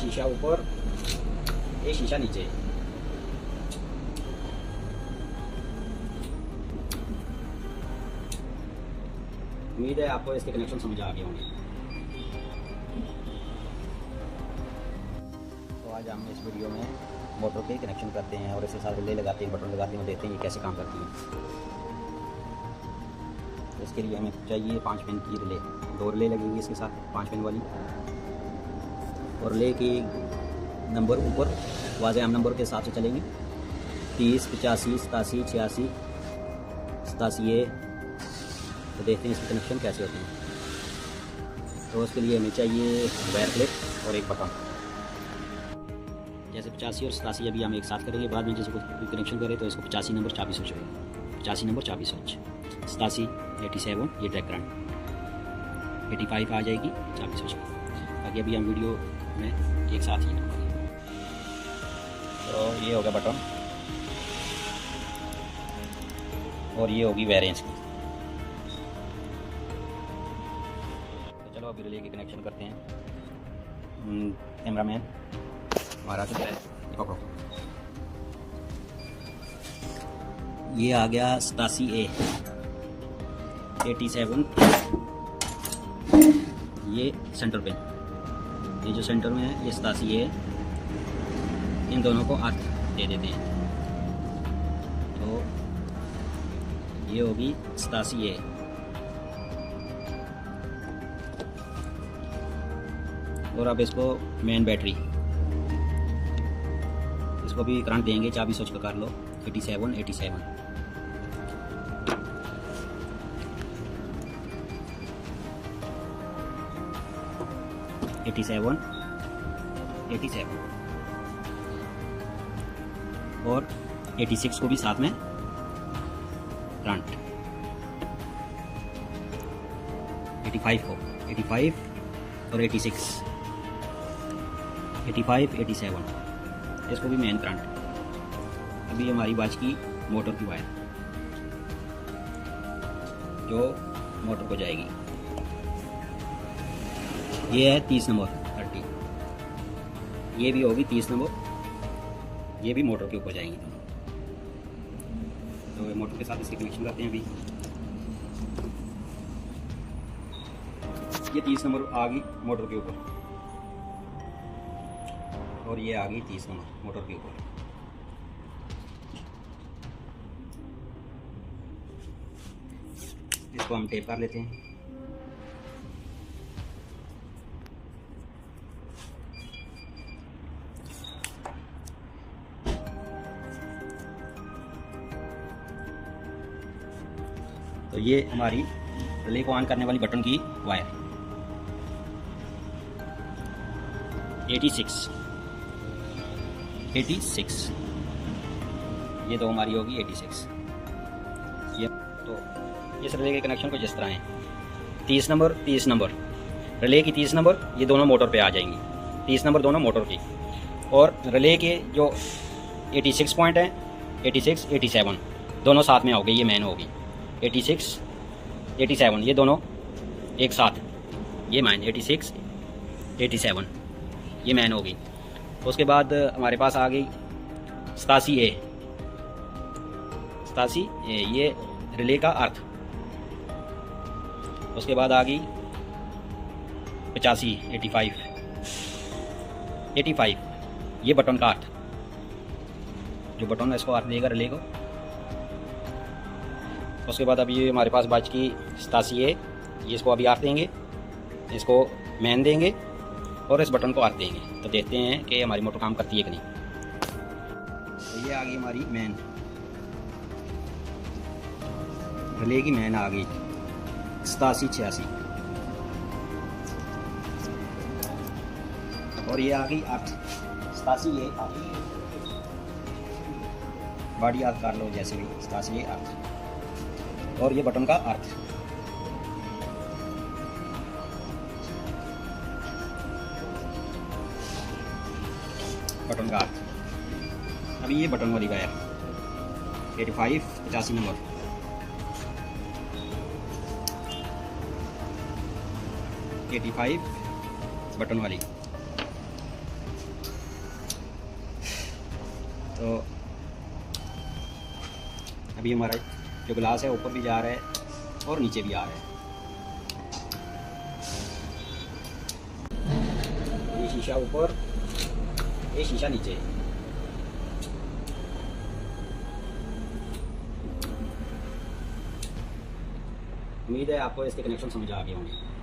शीशा ऊपर, ये शीशा नीचे। उम्मीद है आपको इसके कनेक्शन समझ आ गए होंगे। तो आज हम इस वीडियो में मोटर के कनेक्शन करते हैं और इसके साथ रिले लगाते हैं, बटन लगाते हैं, देखते हैं ये कैसे काम करती है। तो इसके लिए हमें चाहिए 5 पिन की रिले, 2 रिले लगेंगी इसके साथ 5 पिन वाली, और रिले की नंबर ऊपर वाज़े आम नंबर के हिसाब से चलेंगे, 30, 85, 87, 86, 87A। तो देखते हैं इसके कनेक्शन कैसे होते हैं। तो उसके लिए हमें चाहिए वायर क्लिप और एक बटन। जैसे 85 और 87 अभी हम एक साथ करेंगे, बाद में जैसे कोई कनेक्शन करें तो इसको 85 नंबर चाबी स्विच होगा, 85 नंबर चाबी स्विच, 87, 87 ये ट्रैक करंट, 85 आ जाएगी चाबी स्विच। बाकी अभी हम वीडियो में एक साथ ही करेंगे। तो ये होगा बटन और ये होगी वेरिएंस की। तो चलो अभी रिले की कनेक्शन करते हैं। कैमरामैन हमारा तो है, पकड़ो। ये आ गया 87A, 87 ये सेंटर पे, ये जो सेंटर में है ये 87A। इन दोनों को अर्थ दे देते हैं। तो ये होगी 87A। और अब इसको मेन बैटरी, इसको भी करंट देंगे, चाबी स्विच का कर लो, 87, 87। और 86 को भी साथ में करंट, 85 को, 85 और 86, 85, 87 इसको भी मेन करंट। अभी हमारी बाज की मोटर की वायर जो मोटर को जाएगी, ये है 30 नंबर 30, ये भी होगी 30 नंबर, ये भी मोटर के ऊपर जाएंगी। तो मोटर के साथ इसकी कनेक्शन करते हैं। अभी ये 30 नंबर आ गई मोटर के ऊपर, और ये आ गई 30 नंबर मोटर के ऊपर। इसको हम टेप कर लेते हैं। तो ये हमारी रिले को ऑन करने वाली बटन की वायर 86, ये दो हमारी होगी 86। ये तो इस रिले के कनेक्शन को जिस तरह है, 30 नंबर 30 नंबर रिले की 30 नंबर ये दोनों मोटर पे आ जाएंगी, 30 नंबर दोनों मोटर की। और रिले के जो 86 पॉइंट है, 86, 87 दोनों साथ में हो गई, ये मैन होगी 86, 87 ये दोनों एक साथ, ये मैन 86, 87 ये मैन होगी। उसके बाद हमारे पास आ गई 87A, 87A ये रिले का अर्थ। उसके बाद आ गई 85, 85 ये बटन का अर्थ, जो बटन है इसको अर्थ देगा रिले को। उसके बाद अभी ये हमारे पास बाज की 87A, ये इसको अभी अर्थ देंगे, इसको मैन देंगे और इस बटन को अर्थ देंगे। तो देखते हैं कि हमारी मोटर काम करती है कि नहीं। तो ये आ गई हमारी मैन, रिले की मैन आ गई 87, 86, और ये आ गई 8, 87A आ गई। बॉडी अर्थ कर लो जैसे भी, 87A अर्थ, और ये बटन का अर्थ। बटन का अर्थ। अभी ये बटन वाली वायर 85, 85 नंबर, बटन वाली तो अभी हमारा जो ग्लास है ऊपर भी जा रहा है और नीचे भी आ रहा है। ये शीशा ऊपर, ये शीशा नीचे। उम्मीद है आपको इसके कनेक्शन समझ आ गए होंगे।